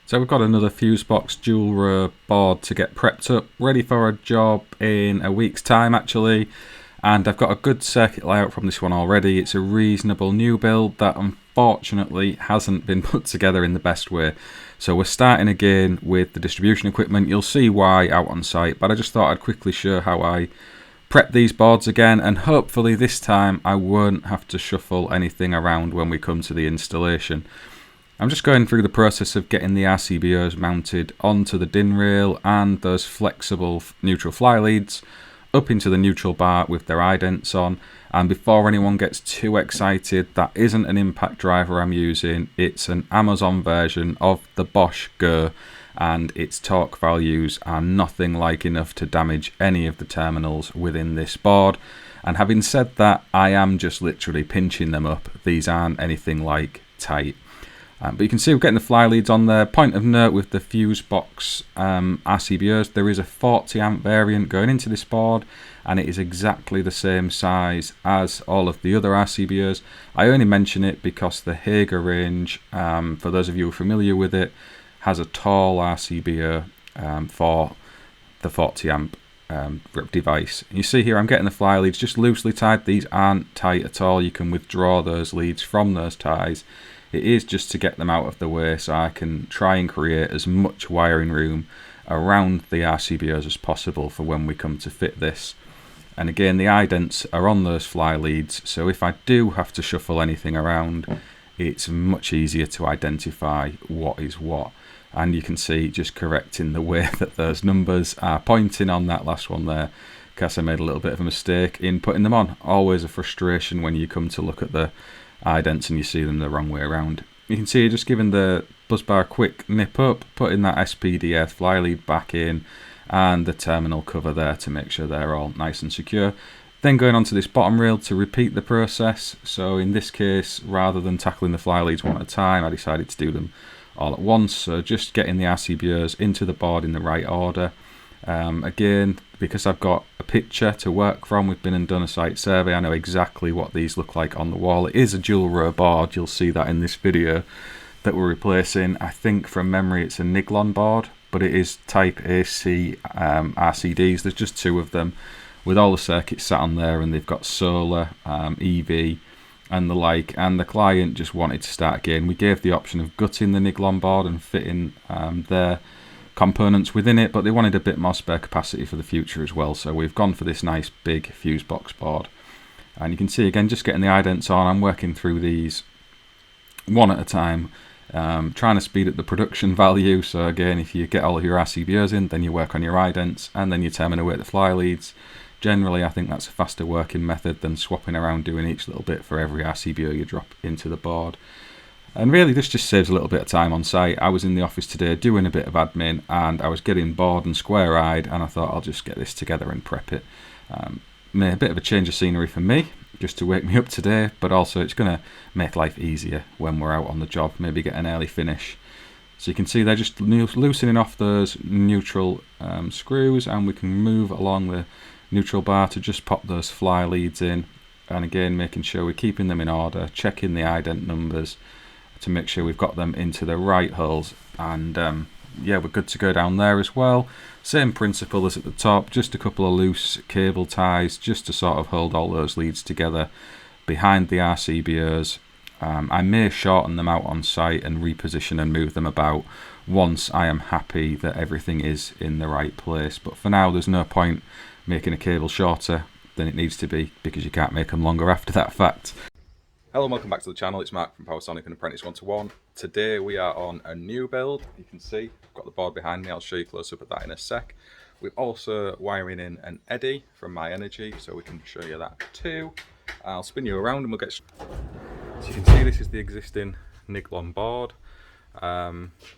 So we've got another fuse box dual row board to get prepped up, ready for a job in a week's time actually. And I've got a good circuit layout from this one already. It's a reasonable new build that unfortunately hasn't been put together in the best way. So we're starting again with the distribution equipment. You'll see why out on site, but I just thought I'd quickly show how I prep these boards again, and hopefully this time I won't have to shuffle anything around when we come to the installation. I'm just going through the process of getting the RCBOs mounted onto the DIN rail and those flexible neutral fly leads up into the neutral bar with their idents on. And before anyone gets too excited, that isn't an impact driver I'm using, it's an Amazon version of the Bosch Go, and its torque values are nothing like enough to damage any of the terminals within this board. And having said that, I am just literally pinching them up. These aren't anything like tight. But you can see we're getting the fly leads on there. Point of note with the fuse box RCBOs, there is a 40 amp variant going into this board, and it is exactly the same size as all of the other RCBOs. I only mention it because the Hager range, for those of you who are familiar with it, has a tall RCBO for the 40 amp device. You see here I'm getting the fly leads just loosely tied. These aren't tight at all. You can withdraw those leads from those ties. It is just to get them out of the way so I can try and create as much wiring room around the RCBOs as possible for when we come to fit this. And again, the idents are on those fly leads, so if I do have to shuffle anything around, it's much easier to identify what is what. And you can see just correcting the way that those numbers are pointing on that last one there, because I made a little bit of a mistake in putting them on. Always a frustration when you come to look at the idents and you see them the wrong way around. You can see just giving the busbar a quick nip up, putting that SPDF fly lead back in, and the terminal cover there to make sure they're all nice and secure. Then going onto this bottom rail to repeat the process. So in this case, rather than tackling the fly leads one at a time, I decided to do them all at once. So just getting the RCBOs into the board in the right order. Again, because I've got a picture to work from, we've been and done a site survey, I know exactly what these look like on the wall. It is a dual row board, you'll see that in this video that we're replacing. I think from memory it's a Niglon board, but it is Type A C RCDs. There's just two of them with all the circuits sat on there, and they've got solar, EV and the like, and the client just wanted to start again. We gave the option of gutting the Niglon board and fitting their components within it, but they wanted a bit more spare capacity for the future as well, so we've gone for this nice big fuse box board. And you can see again just getting the idents on. I'm working through these one at a time, trying to speed up the production value. So again, if you get all of your RCBOs in, then you work on your idents and then you terminate away the fly leads. Generally I think that's a faster working method than swapping around doing each little bit for every RCBO you drop into the board. And really this just saves a little bit of time on site. I was in the office today doing a bit of admin and I was getting bored and square-eyed, and I thought I'll just get this together and prep it. Made a bit of a change of scenery for me just to wake me up today, but also it's going to make life easier when we're out on the job, maybe get an early finish. So you can see they're just loosening off those neutral screws, and we can move along the neutral bar to just pop those fly leads in. And again, making sure we're keeping them in order, checking the ident numbers to make sure we've got them into the right holes, and yeah, we're good to go down there as well. Same principle as at the top, just a couple of loose cable ties just to sort of hold all those leads together behind the RCBOs. I may shorten them out on site and reposition and move them about once I am happy that everything is in the right place, but for now there's no point making a cable shorter than it needs to be, because you can't make them longer after that fact. Hello and welcome back to the channel. It's Mark from PowerSonic and Apprentice 1-to-1. Today we are on a new build. You can see I've got the board behind me. I'll show you close up at that in a sec. We're also wiring in an Eddi from Myenergi, so we can show you that too. I'll spin you around and we'll get... So you can see this is the existing Niglon board.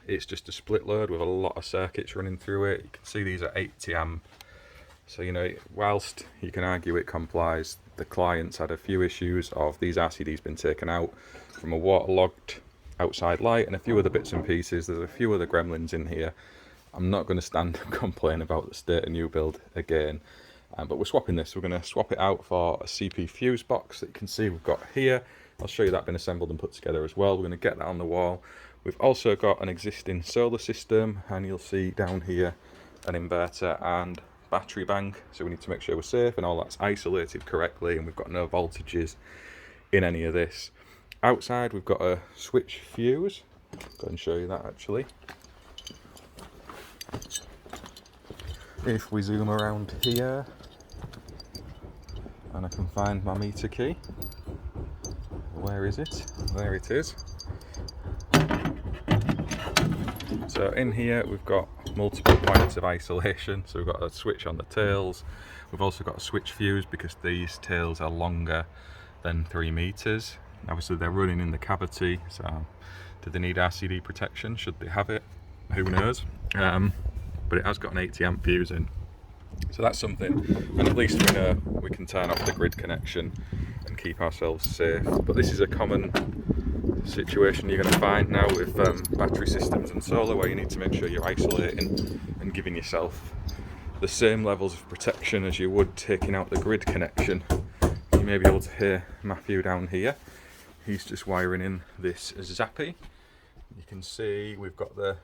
It's just a split load with a lot of circuits running through it. You can see these are 80 amp. So, you know, whilst you can argue it complies, the client's had a few issues of these RCDs been taken out from a waterlogged outside light and a few other bits and pieces. There's a few other gremlins in here. I'm not going to stand and complain about the state of new build again, but we're swapping this. We're going to swap it out for a CPfuse box that you can see we've got here. I'll show you that been assembled and put together as well. We're going to get that on the wall. We've also got an existing solar system, and you'll see down here an inverter and battery bank, so we need to make sure we're safe and all that's isolated correctly, and we've got no voltages in any of this. Outside we've got a switch fuse. Go and show you that actually. If we zoom around here, and I can find my meter key. Where is it? There it is. So in here we've got multiple points of isolation. So we've got a switch on the tails. We've also got a switch fuse because these tails are longer than 3 meters. Obviously they're running in the cavity, so do they need RCD protection? Should they have it? Who knows? But it has got an 80 amp fuse in. So that's something, and at least we know we can turn off the grid connection and keep ourselves safe. But this is a common situation you're going to find now with battery systems and solar, where you need to make sure you're isolating and giving yourself the same levels of protection as you would taking out the grid connection. You may be able to hear Matthew down here. He's just wiring in this zappy. You can see we've got the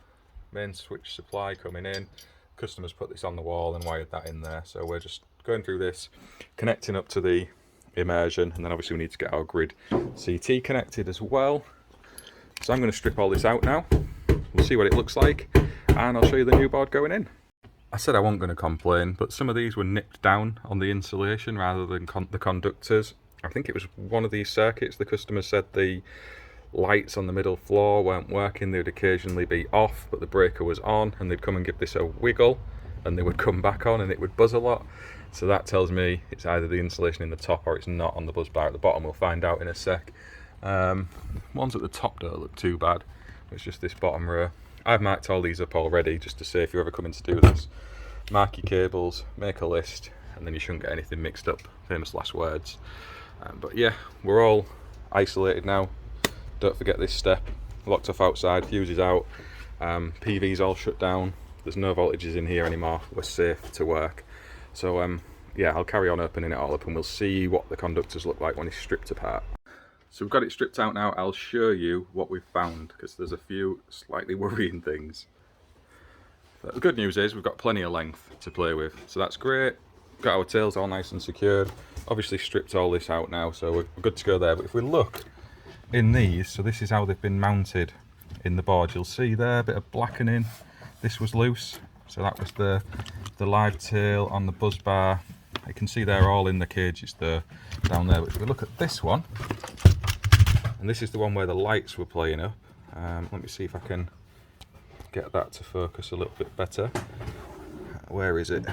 main switch supply coming in. Customers put this on the wall and wired that in there, so we're just going through this, connecting up to the immersion, and then obviously we need to get our grid CT connected as well. So I'm going to strip all this out now. We'll see what it looks like, and I'll show you the new board going in. I said I wasn't going to complain, but some of these were nipped down on the insulation rather than the conductors. I think it was one of these circuits. The customer said the lights on the middle floor weren't working. They would occasionally be off, but the breaker was on, and they'd come and give this a wiggle and they would come back on and it would buzz a lot. So that tells me it's either the insulation in the top or it's not on the buzz bar at the bottom. We'll find out in a sec. Ones at the top don't look too bad. It's just this bottom row. I've marked all these up already just to say if you're ever coming to do this, mark your cables, make a list, and then you shouldn't get anything mixed up. Famous last words. But yeah, we're all isolated now. Don't forget this step. Locked off outside, fuse is out, PV's all shut down. There's no voltages in here anymore. We're safe to work. So yeah, I'll carry on opening it all up and we'll see what the conductors look like when it's stripped apart. So we've got it stripped out now. I'll show you what we've found because there's a few slightly worrying things. But the good news is we've got plenty of length to play with, so that's great. Got our tails all nice and secured. Obviously stripped all this out now, so we're good to go there. But if we look in these, so this is how they've been mounted in the board. You'll see there a bit of blackening. This was loose, so that was the live tail on the buzz bar. You can see they're all in the cages there down there. But if we look at this one, and this is the one where the lights were playing up. Let me see if I can get that to focus a little bit better. Where is it?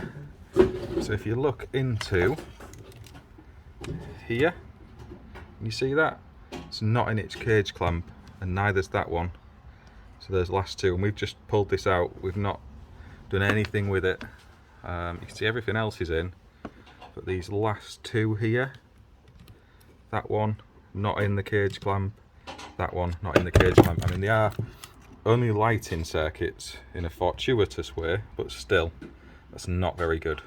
So if you look into here, you see that? It's not in its cage clamp, and neither's that one. So there's last two, and we've just pulled this out. We've not done anything with it. You can see everything else is in, but these last two here, that one not in the cage clamp, that one not in the cage clamp. I mean, they are only lighting circuits in a fortuitous way, but still, that's not very good.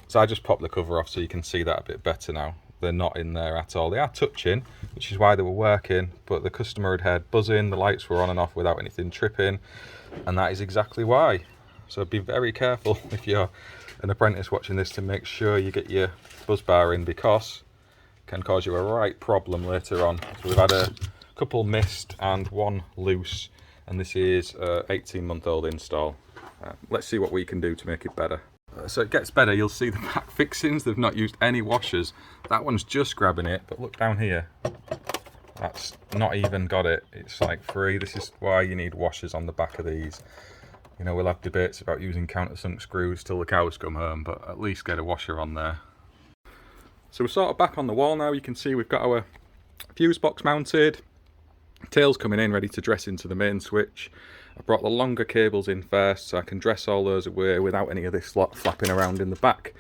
So I just popped the cover off so you can see that a bit better now. They're not in there at all. They are touching, which is why they were working, but the customer had heard buzzing, the lights were on and off without anything tripping, and that is exactly why. So be very careful if you're an apprentice watching this to make sure you get your buzz bar in, because it can cause you a right problem later on. So we've had a couple missed and one loose, and this is a 18-month-old install. Let's see what we can do to make it better. So it gets better. You'll see the back fixings, they've not used any washers. That one's just grabbing it, but look down here, that's not even got it. It's like free. This is why you need washers on the back of these. You know, we'll have debates about using countersunk screws till the cows come home, but at least get a washer on there. So we're sort of back on the wall now. You can see we've got our fuse box mounted, tails coming in ready to dress into the main switch. I brought the longer cables in first so I can dress all those away without any of this lot flapping around in the back.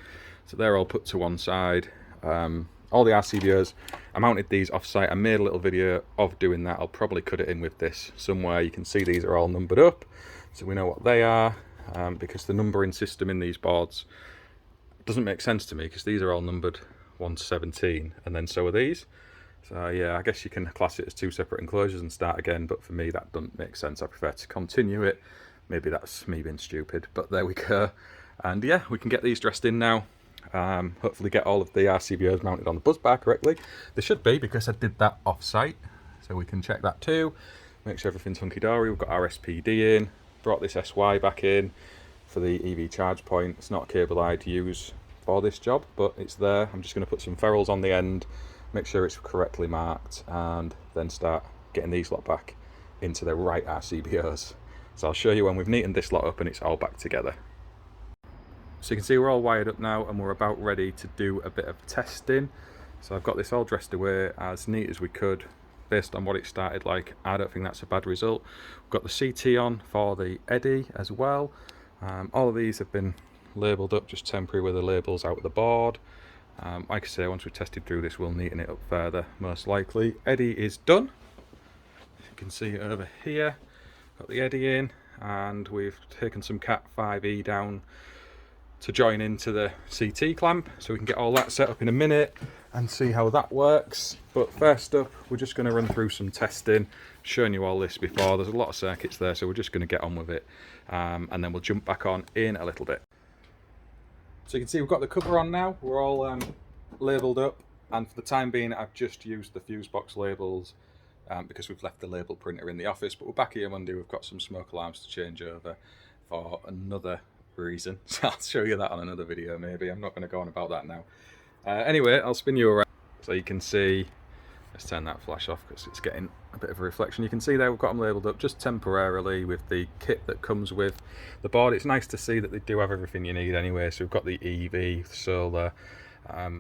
So they're all put to one side. All the RCBOs, I mounted these off site. I made a little video of doing that. I'll probably cut it in with this somewhere. You can see these are all numbered up, so we know what they are, because the numbering system in these boards doesn't make sense to me, because these are all numbered 1 to 17, and then so are these. So yeah, I guess you can class it as two separate enclosures and start again, but for me that doesn't make sense. I prefer to continue it. Maybe that's me being stupid, but there we go. And yeah, we can get these dressed in now. Hopefully get all of the RCBOs mounted on the busbar correctly. They should be, because I did that off-site, so we can check that too. Make sure everything's hunky-dory. We've got our SPD in, brought this SY back in for the EV charge point. It's not a cable I'd use for this job, but it's there. I'm just going to put some ferrules on the end, make sure it's correctly marked, and then start getting these lot back into the right RCBOs. So I'll show you when we've neatened this lot up and it's all back together. So you can see we're all wired up now and we're about ready to do a bit of testing. So I've got this all dressed away as neat as we could based on what it started like. I don't think that's a bad result. We've got the CT on for the Eddi as well. All of these have been labelled up, just temporary with the labels out of the board. Like I say, once we've tested through this, we'll neaten it up further, most likely. Eddi is done. You can see over here, got the Eddi in, and we've taken some Cat 5e down to join into the CT clamp, so we can get all that set up in a minute and see how that works. But first up, we're just going to run through some testing, showing you all this before. There's a lot of circuits there, so we're just going to get on with it, and then we'll jump back on in a little bit. So you can see we've got the cover on now. We're all labelled up, and for the time being I've just used the fuse box labels because we've left the label printer in the office. But we're back here Monday. We've got some smoke alarms to change over for another reason, so I'll show you that on another video maybe. I'm not going to go on about that now. Anyway, I'll spin you around so you can see. Let's turn that flash off because it's getting a bit of a reflection. You can see there we've got them labelled up just temporarily with the kit that comes with the board. It's nice to see that they do have everything you need anyway. So we've got the EV, solar,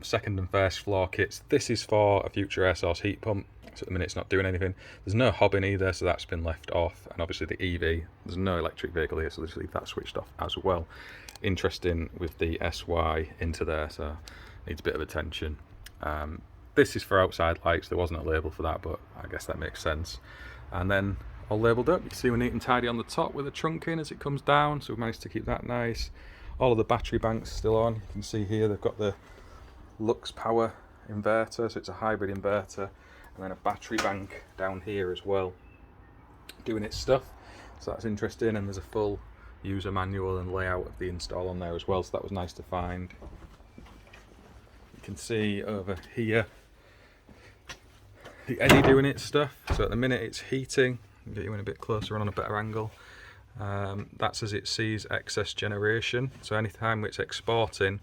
second and first floor kits. This is for a future air source heat pump, so at the minute it's not doing anything. There's no hob in either, so that's been left off. And obviously the EV, there's no electric vehicle here, so let's leave that switched off as well. Interesting with the SY into there, so needs a bit of attention. This is for outside lights. There wasn't a label for that, but I guess that makes sense. And then all labelled up. You can see we're neat and tidy on the top with the trunk in as it comes down, so we've managed to keep that nice. All of the battery banks still on. You can see here they've got the Lux power inverter, so it's a hybrid inverter, and then a battery bank down here as well doing its stuff, so that's interesting. And there's a full user manual and layout of the install on there as well, so that was nice to find. You can see over here the Eddi doing its stuff, so at the minute it's heating. I'll get you in a bit closer on a better angle. That's as it sees excess generation, so anytime it's exporting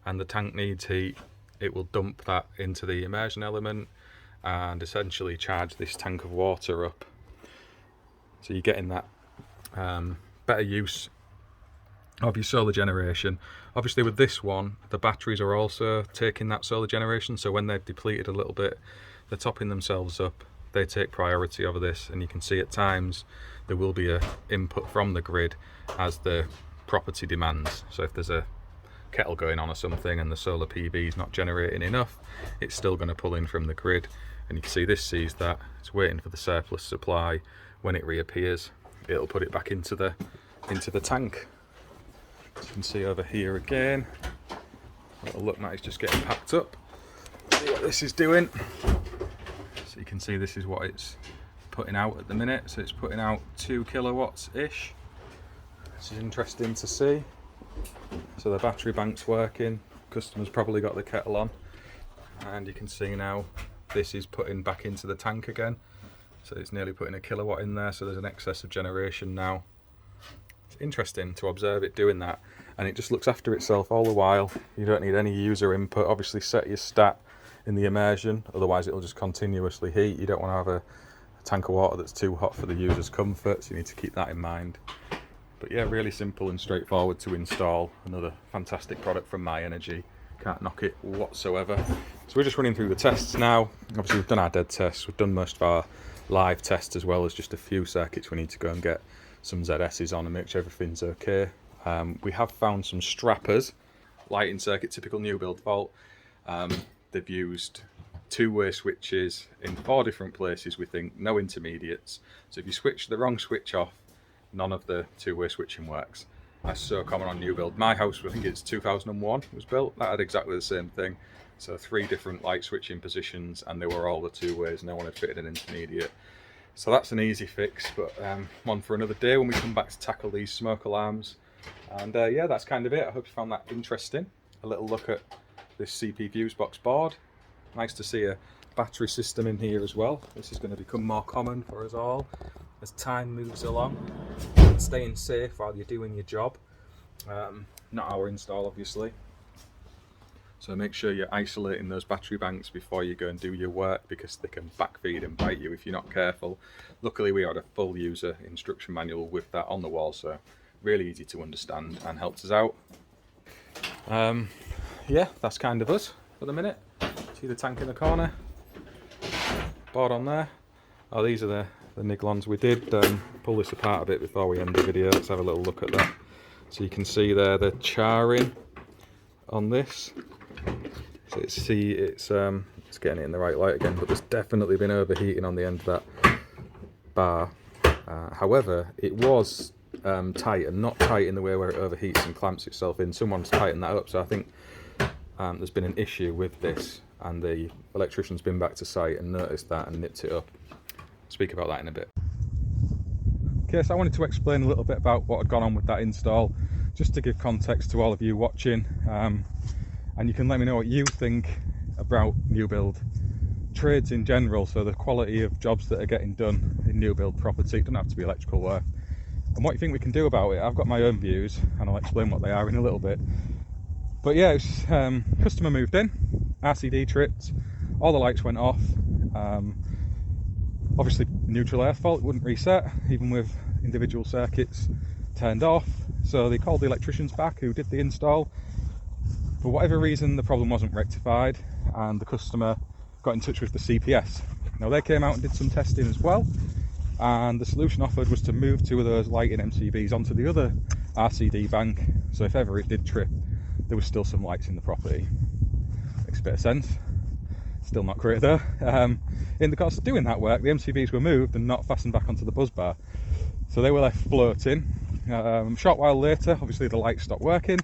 and the tank needs heat, it will dump that into the immersion element and essentially charge this tank of water up. So you're getting that better use of your solar generation. Obviously with this one, the batteries are also taking that solar generation, so when they've depleted a little bit, they're topping themselves up. They take priority over this, and you can see at times there will be a input from the grid as the property demands. So if there's a kettle going on or something and the solar PV is not generating enough, it's still going to pull in from the grid. And you can see this sees that it's waiting for the surplus supply. When it reappears, it'll put it back into the tank. As you can see over here again, little look mat is just getting packed up. See what this is doing. So you can see this is what it's putting out at the minute. So it's putting out 2 kilowatts ish. This is interesting to see. So the battery bank's working. Customer's probably got the kettle on, and you can see now this is putting back into the tank again. So it's nearly putting 1 kilowatt in there. So there's an excess of generation now. It's interesting to observe it doing that, and it just looks after itself all the while. You don't need any user input. Obviously set your stat in the immersion, otherwise it'll just continuously heat. You don't want to have a tank of water that's too hot for the user's comfort, so you need to keep that in mind. But yeah, really simple and straightforward to install. Another fantastic product from Myenergi. Can't knock it whatsoever. So we're just running through the tests now. Obviously we've done our dead tests, we've done most of our live tests, as well as just a few circuits we need to go and get some ZS's on and make sure everything's okay. We have found some strappers, lighting circuit, typical new build fault. They've used 2-way switches in 4 different places, we think, no intermediates. So if you switch the wrong switch off, none of the 2-way switching works. That's so common on new build. My house, I think it's 2001 was built, that had exactly the same thing. So 3 different light switching positions, and they were all the 2 ways. No one had fitted an intermediate. So that's an easy fix, but one for another day when we come back to tackle these smoke alarms. And yeah, that's kind of it. I hope you found that interesting. A little look at this CPfuse box board. Nice to see a battery system in here as well. This is going to become more common for us all as time moves along. Staying safe while you're doing your job. Not our install, obviously. So make sure you're isolating those battery banks before you go and do your work, because they can backfeed and bite you if you're not careful. Luckily we had a full user instruction manual with that on the wall, so really easy to understand and helps us out. Yeah, that's kind of us for the minute. See the tank in the corner, board on there. Oh, these are the Niglons. We did pull this apart a bit before we end the video. Let's have a little look at that. So you can see there the charring on this. So it's getting it in the right light again, but there's definitely been overheating on the end of that bar. However, it was tight, and not tight in the way where it overheats and clamps itself in. Someone's tightened that up, so I think there's been an issue with this, and the electrician's been back to site and noticed that and nipped it up. I'll speak about that in a bit. Okay, so I wanted to explain a little bit about what had gone on with that install, just to give context to all of you watching, and you can let me know what you think about new build trades in general, so the quality of jobs that are getting done in new build property. It doesn't have to be electrical work, and what you think we can do about it. I've got my own views and I'll explain what they are in a little bit. But yeah, it's, customer moved in, RCD tripped, all the lights went off. Obviously neutral air fault, it wouldn't reset even with individual circuits turned off, so they called the electricians back who did the install. For whatever reason the problem wasn't rectified, and the customer got in touch with the CPS. Now they came out and did some testing as well, and the solution offered was to move 2 of those lighting MCBs onto the other RCD bank, so if ever it did trip there was still some lights in the property. Makes a bit of sense. Still not great though. In the course of doing that work, the MCBs were moved and not fastened back onto the bus bar, so they were left floating. A short while later, obviously the lights stopped working,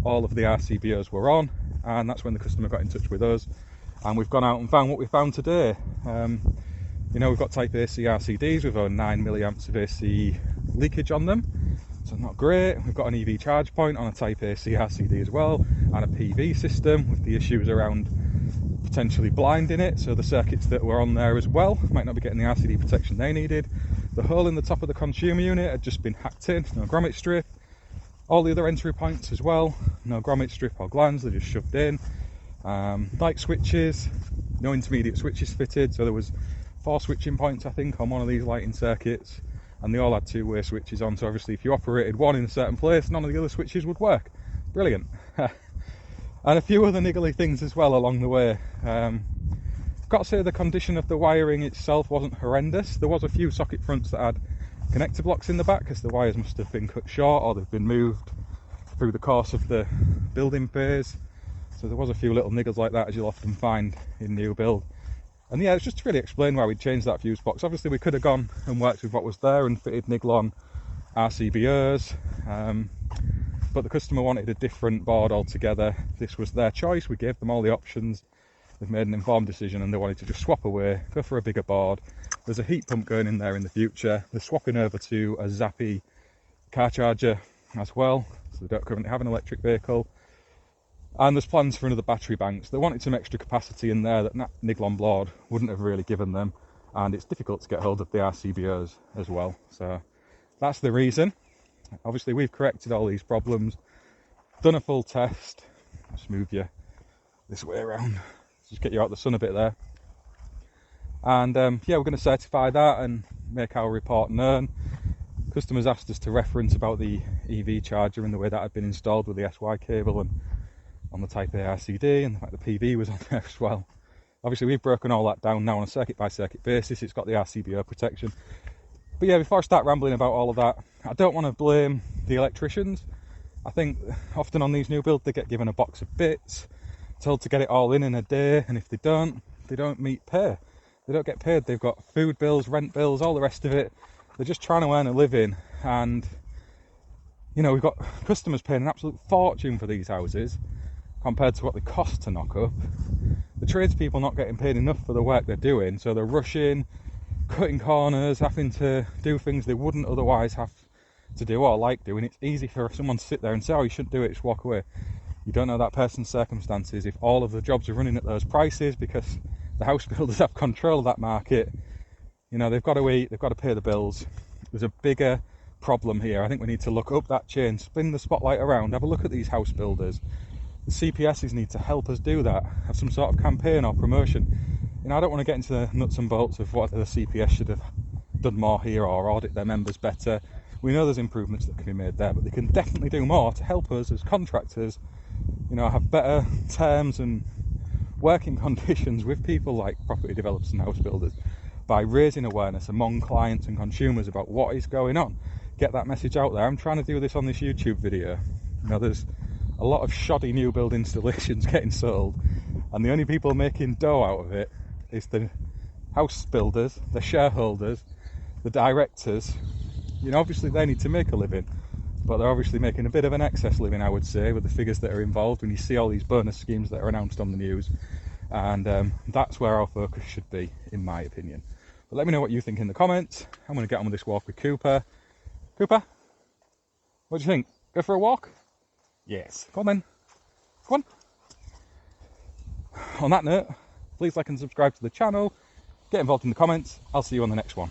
all of the RCBOs were on, and that's when the customer got in touch with us, and we've gone out and found what we found today. You know, we've got Type A RCDs with over 9 milliamps of AC leakage on them, so not great. We've got an EV charge point on a Type A RCD as well, and a PV system with the issues around potentially blinding it, so the circuits that were on there as well might not be getting the RCD protection they needed. The hole in the top of the consumer unit had just been hacked in, no grommet strip. All the other entry points as well, no grommet strip or glands, they're just shoved in. Light switches, no intermediate switches fitted, so there was 4 switching points I think on one of these lighting circuits, and they all had 2-way switches on, so obviously if you operated one in a certain place, none of the other switches would work. Brilliant. And a few other niggly things as well along the way. Got to say the condition of the wiring itself wasn't horrendous. There was a few socket fronts that had connector blocks in the back, because the wires must have been cut short or they've been moved through the course of the building phase. So there was a few little niggles like that, as you'll often find in new build. And yeah, it's just to really explain why we changed that fuse box. Obviously we could have gone and worked with what was there and fitted Niglon RCBOs, but the customer wanted a different board altogether. This was their choice, we gave them all the options. They've made an informed decision and they wanted to just swap away, go for a bigger board. There's a heat pump going in there in the future. They're swapping over to a Zappy car charger as well, so they don't currently have an electric vehicle. And there's plans for another battery bank, so they wanted some extra capacity in there that Niglon board wouldn't have really given them, and it's difficult to get hold of the RCBOs as well. So that's the reason. Obviously we've corrected all these problems, done a full test. Just move you this way around, just get you out the sun a bit there. And yeah, we're going to certify that and make our report known. Customers asked us to reference about the EV charger and the way that had been installed with the SY cable and on the Type A RCD, and the fact the PV was on there as well. Obviously we've broken all that down now on a circuit by circuit basis. It's got the RCBO protection. But yeah, before I start rambling about all of that, I don't want to blame the electricians. I think often on these new builds they get given a box of bits, told to get it all in a day, and if they don't meet pay. They don't get paid. They've got food bills, rent bills, all the rest of it. They're just trying to earn a living, and you know, we've got customers paying an absolute fortune for these houses, compared to what they cost to knock up, the tradespeople not getting paid enough for the work they're doing, so they're rushing, cutting corners, having to do things they wouldn't otherwise have to do or like doing. It's easy for someone to sit there and say, oh, you shouldn't do it, just walk away. You don't know that person's circumstances. If all of the jobs are running at those prices because the house builders have control of that market, you know, they've got to eat, they've got to pay the bills. There's a bigger problem here. I think we need to look up that chain, spin the spotlight around, have a look at these house builders. The CPSs need to help us do that, have some sort of campaign or promotion. You know, I don't want to get into the nuts and bolts of what the CPS should have done more here or audit their members better. We know there's improvements that can be made there, but they can definitely do more to help us as contractors, you know, have better terms and working conditions with people like property developers and house builders by raising awareness among clients and consumers about what is going on. Get that message out there. I'm trying to do this on this YouTube video. You know, there's a lot of shoddy new build installations getting sold, and the only people making dough out of it is the house builders, the shareholders, the directors. You know, obviously they need to make a living, but they're obviously making a bit of an excess living, I would say, with the figures that are involved when you see all these bonus schemes that are announced on the news. And that's where our focus should be, in my opinion. But let me know what you think in the comments. I'm going to get on with this walk with Cooper. Cooper, what do you think? Go for a walk? Yes. Come on then. Come on. On that note, please like and subscribe to the channel. Get involved in the comments. I'll see you on the next one.